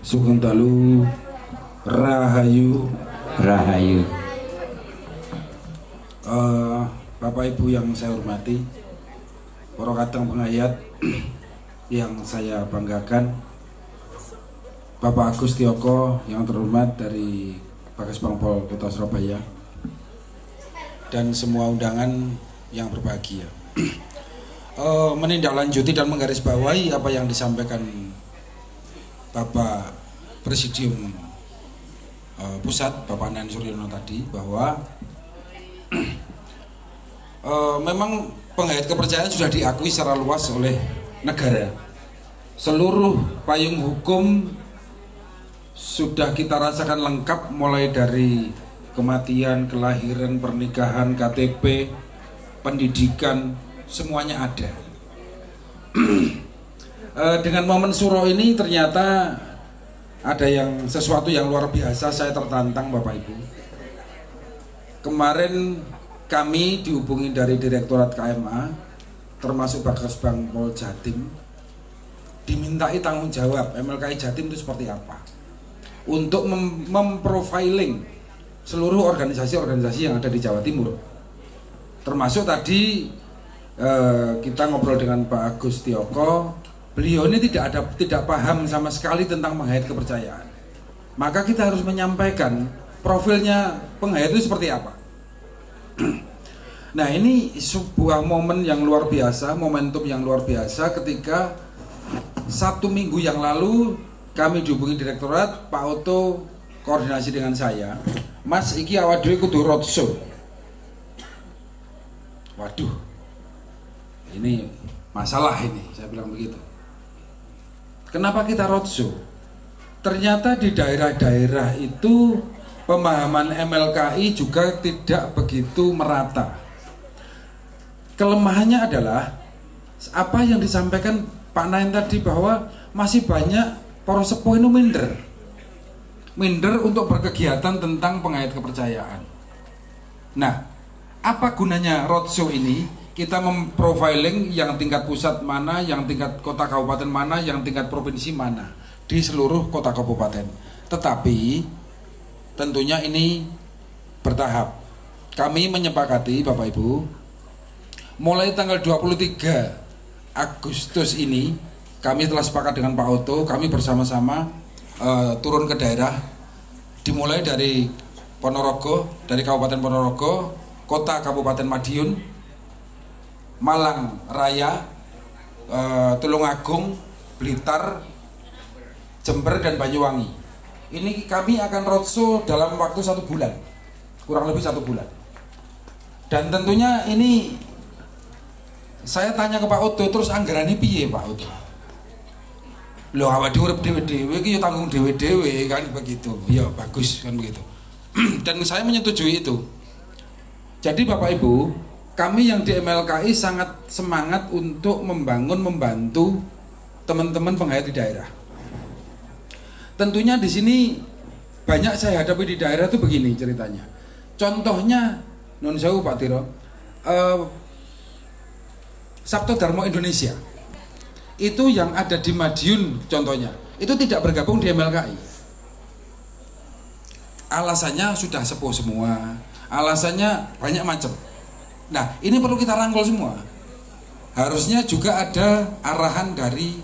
Sugeng dalu, rahayu. Rahayu. Bapak Ibu yang saya hormati, para kadang pengayat yang saya banggakan, Bapak Agus Tioko yang terhormat dari Bakas Bangpol Kota Surabaya, dan semua undangan yang berbahagia. Menindaklanjuti dan menggarisbawahi apa yang disampaikan Bapak Presidium Pusat, Bapak Nan Suryono tadi, bahwa memang penghayat kepercayaan sudah diakui secara luas oleh negara. Seluruh payung hukum sudah kita rasakan lengkap, mulai dari kematian, kelahiran, pernikahan, KTP, pendidikan, semuanya ada. Dengan momen suro ini ternyata ada yang sesuatu yang luar biasa. Saya tertantang Bapak Ibu. Kemarin kami dihubungi dari Direktorat KMA, termasuk Bakas Bangpol Jatim, dimintai tanggung jawab MLKI Jatim itu seperti apa untuk memprofiling seluruh organisasi-organisasi yang ada di Jawa Timur. Termasuk tadi kita ngobrol dengan Pak Agus Tioko. Beliau ini tidak paham sama sekali tentang penghayat kepercayaan. Maka kita harus menyampaikan profilnya penghayat itu seperti apa. Nah, ini sebuah momen yang luar biasa, momentum yang luar biasa ketika 1 minggu yang lalu kami dihubungi Direktorat, Pak Oto koordinasi dengan saya, Mas iki awak dhewe kudu roadshow. Waduh, ini masalah ini, saya bilang begitu. Kenapa kita roadshow? Ternyata di daerah-daerah itu pemahaman MLKI juga tidak begitu merata. Kelemahannya adalah apa yang disampaikan Pak Nain tadi, bahwa masih banyak para sepuh itu minder untuk berkegiatan tentang penghayat kepercayaan. Nah, apa gunanya roadshow ini? Kita memprofiling yang tingkat pusat mana, yang tingkat kota kabupaten mana, yang tingkat provinsi mana di seluruh kota kabupaten. Tetapi tentunya ini bertahap. Kami menyepakati Bapak Ibu, mulai tanggal 23 Agustus ini kami telah sepakat dengan Pak Oto, kami bersama-sama turun ke daerah, dimulai dari Ponorogo, dari Kabupaten Ponorogo, kota Kabupaten Madiun, Malang Raya, Tulungagung, Blitar, Jember, dan Banyuwangi. Ini kami akan roadshow dalam waktu 1 bulan, kurang lebih 1 bulan. Dan tentunya ini saya tanya ke Pak Oto, terus anggarannya piye Pak Oto? Loh, awak urip dhewe-dhewe iki ya tanggung dhewe-dhewe kan, begitu. Ya bagus kan begitu. Dan saya menyetujui itu. Jadi Bapak Ibu, kami yang di MLKI sangat semangat untuk membantu teman-teman penghayat di daerah. Tentunya di sini banyak saya hadapi di daerah itu begini ceritanya. Contohnya, non sewu Pak Tiro, Sabto Dharma Indonesia itu yang ada di Madiun contohnya, itu tidak bergabung di MLKI. Alasannya sudah sepuh semua, alasannya banyak macam. Nah, ini perlu kita rangkul semua. Harusnya juga ada arahan dari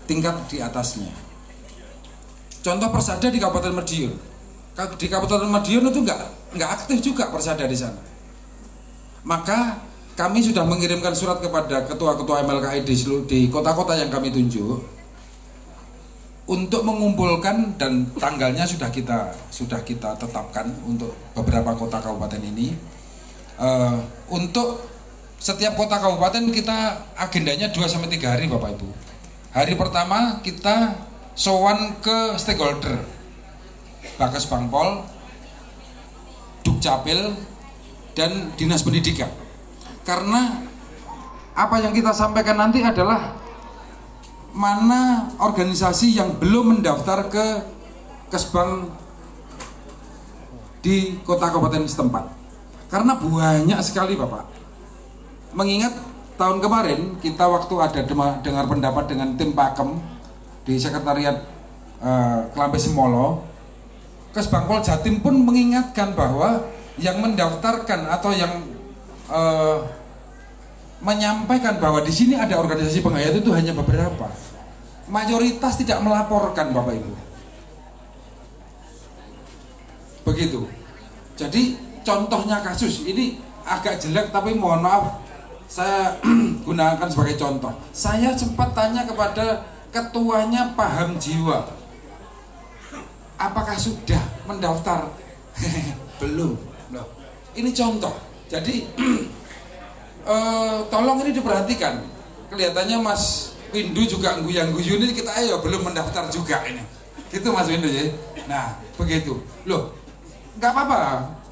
tingkat di atasnya. Contoh Persada di Kabupaten Madiun. Di Kabupaten Madiun itu nggak aktif juga Persada di sana. Maka kami sudah mengirimkan surat kepada ketua-ketua MLKI di kota-kota yang kami tunjuk untuk mengumpulkan, dan tanggalnya sudah kita tetapkan untuk beberapa kota kabupaten ini. Untuk setiap kota kabupaten kita agendanya 2-3 hari Bapak Ibu. Hari pertama kita sowan ke stakeholder, Bakas Bangpol, Dukcapil, dan Dinas Pendidikan. Karena apa yang kita sampaikan nanti adalah mana organisasi yang belum mendaftar ke Kesbang di kota kabupaten setempat. Karena banyak sekali Bapak. Mengingat tahun kemarin kita waktu ada dengar pendapat dengan tim Pakem, di sekretariat Klampes Semolo, Kesbangpol Jatim pun mengingatkan bahwa yang mendaftarkan atau yang menyampaikan bahwa di sini ada organisasi penghayat itu hanya beberapa. Mayoritas tidak melaporkan, Bapak Ibu. Begitu. Jadi contohnya kasus ini agak jelek, tapi mohon maaf saya gunakan sebagai contoh. Saya sempat tanya kepada ketuanya Paham Jiwa, apakah sudah mendaftar? Belum. Loh, ini contoh. Jadi tolong ini diperhatikan. Kelihatannya Mas Windu juga guyang-guyu ini, kita ayo belum mendaftar juga ini. Gitu Mas Windu ya. Nah, begitu. Loh, nggak apa-apa.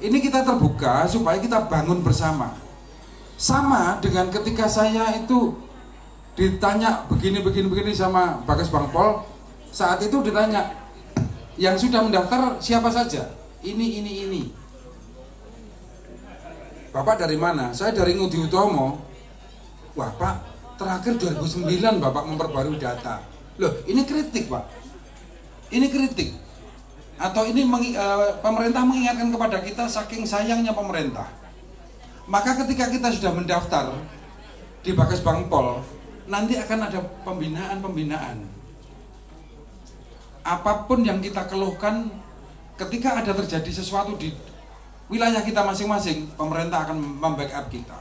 Ini kita terbuka supaya kita bangun bersama. Sama dengan ketika saya itu ditanya begini sama Bagas Bangpol, saat itu ditanya yang sudah mendaftar siapa saja? Ini. Bapak dari mana? Saya dari Ngudi Utomo. Wah Pak, terakhir 2009 Bapak memperbarui data. Loh, ini kritik Pak. Ini kritik. Atau ini pemerintah mengingatkan kepada kita saking sayangnya pemerintah. Maka ketika kita sudah mendaftar di Bagas Bangpol, nanti akan ada pembinaan. Apapun yang kita keluhkan, ketika ada terjadi sesuatu di wilayah kita masing-masing, pemerintah akan membackup kita.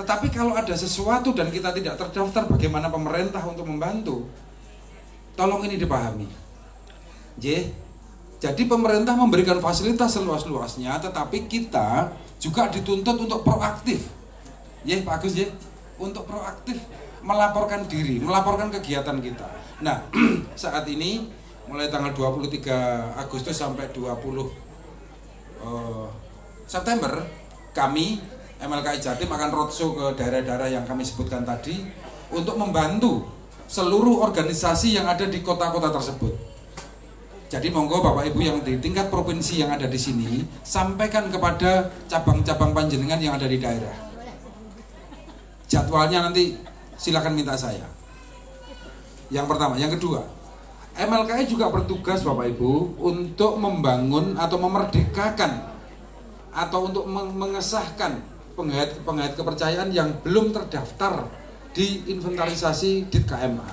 Tetapi kalau ada sesuatu dan kita tidak terdaftar, bagaimana pemerintah untuk membantu? Tolong ini dipahami. Jadi pemerintah memberikan fasilitas seluas-luasnya, tetapi kita juga dituntut untuk proaktif. Pak Agus, untuk proaktif melaporkan diri, melaporkan kegiatan kita. Nah, saat ini mulai tanggal 23 Agustus sampai 20 September, kami MLKI Jatim akan roadshow ke daerah-daerah yang kami sebutkan tadi untuk membantu seluruh organisasi yang ada di kota-kota tersebut. Jadi monggo Bapak Ibu yang di tingkat provinsi yang ada di sini, sampaikan kepada cabang-cabang panjenengan yang ada di daerah. Jadwalnya nanti silakan minta saya. Yang pertama, yang kedua, MLKI juga bertugas Bapak Ibu untuk membangun atau memerdekakan atau untuk mengesahkan penghayat kepercayaan yang belum terdaftar di inventarisasi DIT KMA.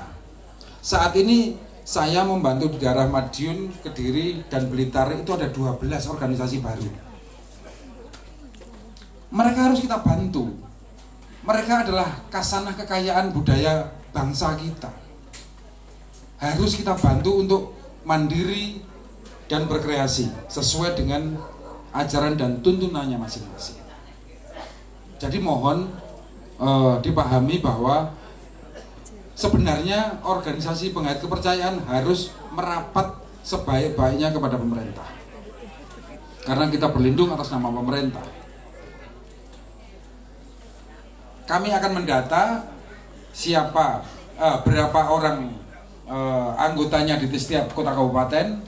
Saat ini saya membantu di daerah Madiun, Kediri, dan Blitar itu ada 12 organisasi baru. Mereka harus kita bantu. Mereka adalah kasanah kekayaan budaya bangsa kita. Harus kita bantu untuk mandiri dan berkreasi sesuai dengan ajaran dan tuntunannya masing-masing. Jadi mohon dipahami bahwa sebenarnya organisasi penghayat kepercayaan harus merapat sebaik-baiknya kepada pemerintah. Karena kita berlindung atas nama pemerintah. Kami akan mendata siapa, berapa orang anggotanya di setiap kota kabupaten,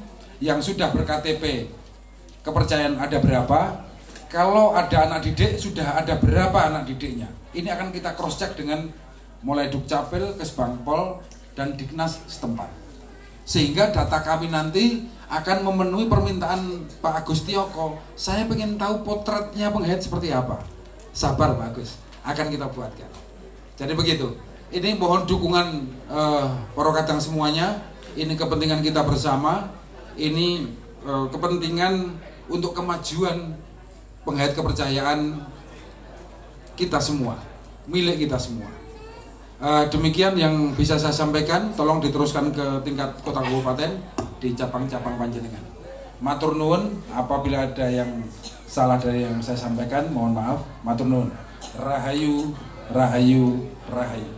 yang sudah ber-KTP kepercayaan ada berapa. Kalau ada anak didik, sudah ada berapa anak didiknya. Ini akan kita cross check dengan mulai Dukcapil, Kesbangpol, dan Diknas setempat. Sehingga data kami nanti akan memenuhi permintaan Pak Agus Tioko. Saya ingin tahu potretnya penghayat seperti apa. Sabar Pak Agus, akan kita buatkan. Jadi begitu. Ini mohon dukungan para kadang semuanya. Ini kepentingan kita bersama. Ini kepentingan untuk kemajuan penghayat kepercayaan kita semua, milik kita semua. Demikian yang bisa saya sampaikan. Tolong diteruskan ke tingkat kota kabupaten di cabang-cabang panjenengan. Matur nuwun, apabila ada yang salah dari yang saya sampaikan, mohon maaf. Matur nuwun. Rahayu, rahayu, rahayu.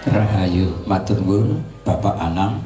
Rahayu, matur nuwun Bapak Anang.